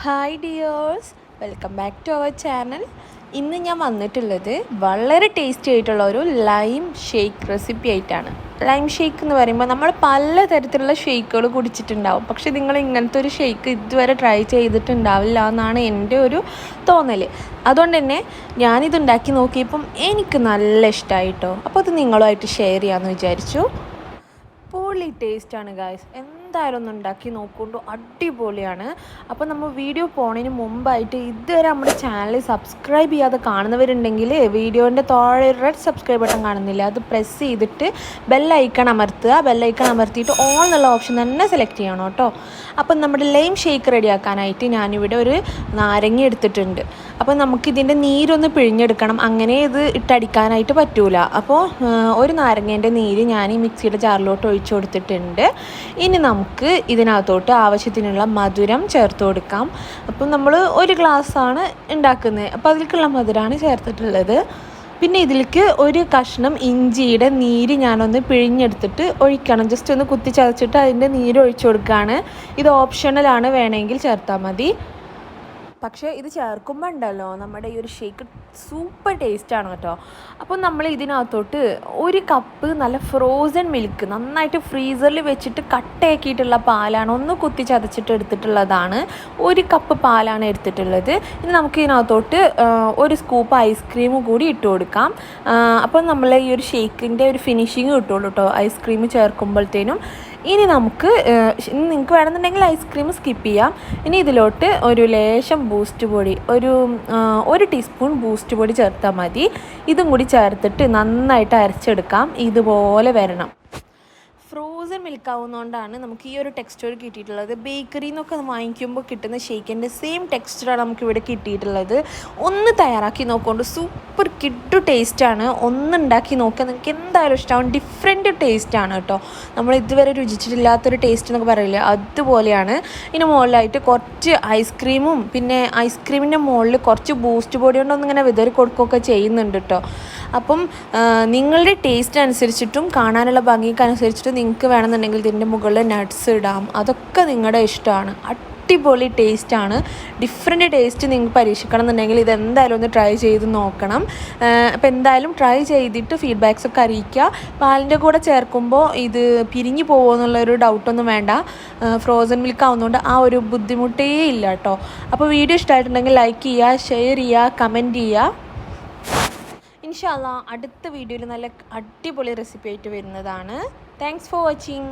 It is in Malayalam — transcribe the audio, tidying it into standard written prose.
Hi dears, welcome back to our channel. ഇന്ന് ഞാൻ വന്നിട്ടുള്ളത് വളരെ ടേസ്റ്റി ആയിട്ടുള്ള ഒരു ലൈം ഷേക്ക് റെസിപ്പി ആയിട്ടാണ്. ലൈം ഷേക്ക് എന്ന് പറയുമ്പോൾ നമ്മൾ പലതരത്തിലുള്ള ഷേക്കുകൾ കുടിച്ചിട്ടുണ്ടാവും, പക്ഷെ നിങ്ങൾ ഇങ്ങനത്തെ ഒരു ഷേക്ക് ഇതുവരെ ട്രൈ ചെയ്തിട്ടുണ്ടാവില്ല എന്നാണ് എൻ്റെ ഒരു തോന്നൽ. അതുകൊണ്ട് തന്നെ ഞാനിതുണ്ടാക്കി നോക്കിയപ്പം എനിക്ക് നല്ല ഇഷ്ടമായിട്ടോ. അപ്പോൾ അത് നിങ്ങളുമായിട്ട് ഷെയർ ചെയ്യാമെന്ന് വിചാരിച്ചു. പൊളി ടേസ്റ്റാണ് ഗായ്സ്, എന്തായാലും ഒന്ന് ഉണ്ടാക്കി നോക്കുകൊണ്ടു, അടിപൊളിയാണ്. അപ്പോൾ നമ്മൾ വീഡിയോ പോണതിന് മുമ്പായിട്ട് ഇതുവരെ നമ്മുടെ ചാനൽ സബ്സ്ക്രൈബ് ചെയ്യാതെ കാണുന്നവരുണ്ടെങ്കിൽ വീഡിയോൻ്റെ താഴെ റെഡ് സബ്സ്ക്രൈബ് ബട്ടൺ കാണുന്നില്ല, അത് പ്രസ് ചെയ്തിട്ട് ബെല്ലൈക്കൺ അമർത്തുക. ബെല്ലൈക്കൺ അമർത്തിയിട്ട് ഓൾ എന്നുള്ള ഓപ്ഷൻ തന്നെ സെലക്ട് ചെയ്യണം കേട്ടോ. അപ്പം നമ്മുടെ ലൈം ഷേക്ക് റെഡിയാക്കാനായിട്ട് ഞാനിവിടെ ഒരു നാരങ്ങ എടുത്തിട്ടുണ്ട്. അപ്പോൾ നമുക്കിതിൻ്റെ നീരൊന്ന് പിഴിഞ്ഞെടുക്കണം, അങ്ങനെ ഇത് ഇട്ടടിക്കാനായിട്ട് പറ്റൂല. അപ്പോൾ ഒരു നാരങ്ങേൻ്റെ നീര് ഞാൻ ഈ മിക്സിയുടെ ജാറിലോട്ട് ഒഴിച്ചു കൊടുത്തിട്ടുണ്ട്. ഇനി നമുക്ക് ഇതിനകത്തോട്ട് ആവശ്യത്തിനുള്ള മധുരം ചേർത്ത് കൊടുക്കാം. അപ്പം നമ്മൾ ഒരു ഗ്ലാസ്സാണ് ഉണ്ടാക്കുന്നത്, അപ്പോൾ അതിലേക്കുള്ള മധുരമാണ് ചേർത്തിട്ടുള്ളത്. പിന്നെ ഇതിലേക്ക് ഒരു കഷ്ണം ഇഞ്ചിയുടെ നീര് ഞാനൊന്ന് പിഴിഞ്ഞെടുത്തിട്ട് ഒഴിക്കണം. ജസ്റ്റ് ഒന്ന് കുത്തി ചതച്ചിട്ട് അതിൻ്റെ നീര് ഒഴിച്ചു കൊടുക്കുകയാണ്. ഇത് ഓപ്ഷണലാണ്, വേണമെങ്കിൽ ചേർത്താൽ മതി. പക്ഷേ ഇത് ചേർക്കുമ്പോൾ ഉണ്ടല്ലോ നമ്മുടെ ഈ ഒരു ഷേക്ക് സൂപ്പർ ടേസ്റ്റാണ് കേട്ടോ. അപ്പോൾ നമ്മൾ ഇതിനകത്തോട്ട് ഒരു കപ്പ് നല്ല ഫ്രോസൺ മിൽക്ക്, നന്നായിട്ട് ഫ്രീസറിൽ വെച്ചിട്ട് കട്ടയാക്കിയിട്ടുള്ള പാലാണ്, ഒന്ന് കുത്തി ചതച്ചിട്ട് എടുത്തിട്ടുള്ളതാണ്. ഒരു കപ്പ് പാലാണ് എടുത്തിട്ടുള്ളത്. ഇനി നമുക്ക് ഇതിനകത്തോട്ട് ഒരു സ്കൂപ്പ് ഐസ്ക്രീം കൂടി ഇട്ട് കൊടുക്കാം. അപ്പോൾ നമ്മൾ ഈ ഒരു ഷേക്കിൻ്റെ ഒരു ഫിനിഷിങ് കിട്ടുള്ളൂ കേട്ടോ ഐസ്ക്രീം ചേർക്കുമ്പോഴത്തേനും. ഇനി നമുക്ക് നിങ്ങൾക്ക് വേണമെന്നുണ്ടെങ്കിൽ ഐസ്ക്രീം സ്കിപ്പ് ചെയ്യാം. ഇനി ഇതിലോട്ട് ഒരു ലേശം ബൂസ്റ്റ് പൊടി, ഒരു ടീസ്പൂൺ ബൂസ്റ്റ് പൊടി ചേർത്താൽ മതി. ഇതും കൂടി ചേർത്തിട്ട് നന്നായിട്ട് അരച്ചെടുക്കാം. ഇതുപോലെ വരണം. ഫ്രോസൺ മിൽക്ക് ആവുന്നതുകൊണ്ടാണ് നമുക്ക് ഈ ഒരു ടെക്സ്ചർ കിട്ടിയിട്ടുള്ളത്. ബേക്കറിയിൽ നിന്നൊക്കെ വാങ്ങിക്കുമ്പോൾ കിട്ടുന്ന ഷേക്കിൻ്റെ സെയിം ടെക്സ്ചറാണ് നമുക്കിവിടെ കിട്ടിയിട്ടുള്ളത്. ഒന്ന് തയ്യാറാക്കി നോക്കുകൊണ്ട് സൂപ്പർ കിഡു ടേസ്റ്റാണ്. ഒന്നുണ്ടാക്കി നോക്കുക, നിങ്ങൾക്ക് എന്തായാലും ഇഷ്ടമാവും. ഡിഫറെൻറ്റ് ടേസ്റ്റാണ് കേട്ടോ. നമ്മൾ ഇതുവരെ രുചിച്ചിട്ടില്ലാത്തൊരു ടേസ്റ്റ് എന്നൊക്കെ പറയില്ലേ, അതുപോലെയാണ്. ഇതിന് മുകളിലായിട്ട് കുറച്ച് ഐസ്ക്രീമും പിന്നെ ഐസ്ക്രീമിൻ്റെ മുകളിൽ കുറച്ച് ബൂസ്റ്റ് പൊടി കൊണ്ടൊന്നിങ്ങനെ വിതറി കൊടുക്കുകയൊക്കെ ചെയ്യുന്നുണ്ട് കേട്ടോ. അപ്പം നിങ്ങളുടെ ടേസ്റ്റ് അനുസരിച്ചിട്ടും കാണാനുള്ള ഭംഗിക്ക് അനുസരിച്ചിട്ടും നിങ്ങൾക്ക് വേണമെന്നുണ്ടെങ്കിൽ ഇതിൻ്റെ മുകളിൽ നട്ട്സ് ഇടാം. അതൊക്കെ നിങ്ങളുടെ ഇഷ്ടമാണ്. അടിപൊളി ടേസ്റ്റാണ്. ഡിഫറെൻറ്റ് ടേസ്റ്റ് നിങ്ങൾക്ക് പരീക്ഷിക്കണം എന്നുണ്ടെങ്കിൽ ഇതെന്തായാലും ഒന്ന് ട്രൈ ചെയ്ത് നോക്കണം. അപ്പോൾ എന്തായാലും ട്രൈ ചെയ്തിട്ട് ഫീഡ്ബാക്സൊക്കെ അറിയിക്കുക. പാലിൻ്റെ കൂടെ ചേർക്കുമ്പോൾ ഇത് പിരിഞ്ഞു പോകുമോ എന്നുള്ളൊരു ഡൗട്ടൊന്നും വേണ്ട. ഫ്രോസൺ മിൽക്ക് ആവുന്നതുകൊണ്ട് ആ ഒരു ബുദ്ധിമുട്ടേ ഇല്ല കേട്ടോ. അപ്പോൾ വീഡിയോ ഇഷ്ടമായിട്ടുണ്ടെങ്കിൽ ലൈക്ക് ചെയ്യുക, ഷെയർ ചെയ്യുക, കമൻറ്റ് ചെയ്യുക. ഇൻഷാ അല്ലാഹ് അടുത്ത വീഡിയോയിൽ നല്ല അടിപൊളി റെസിപ്പി ആയിട്ട് വരുന്നതാണ്. Thanks for watching.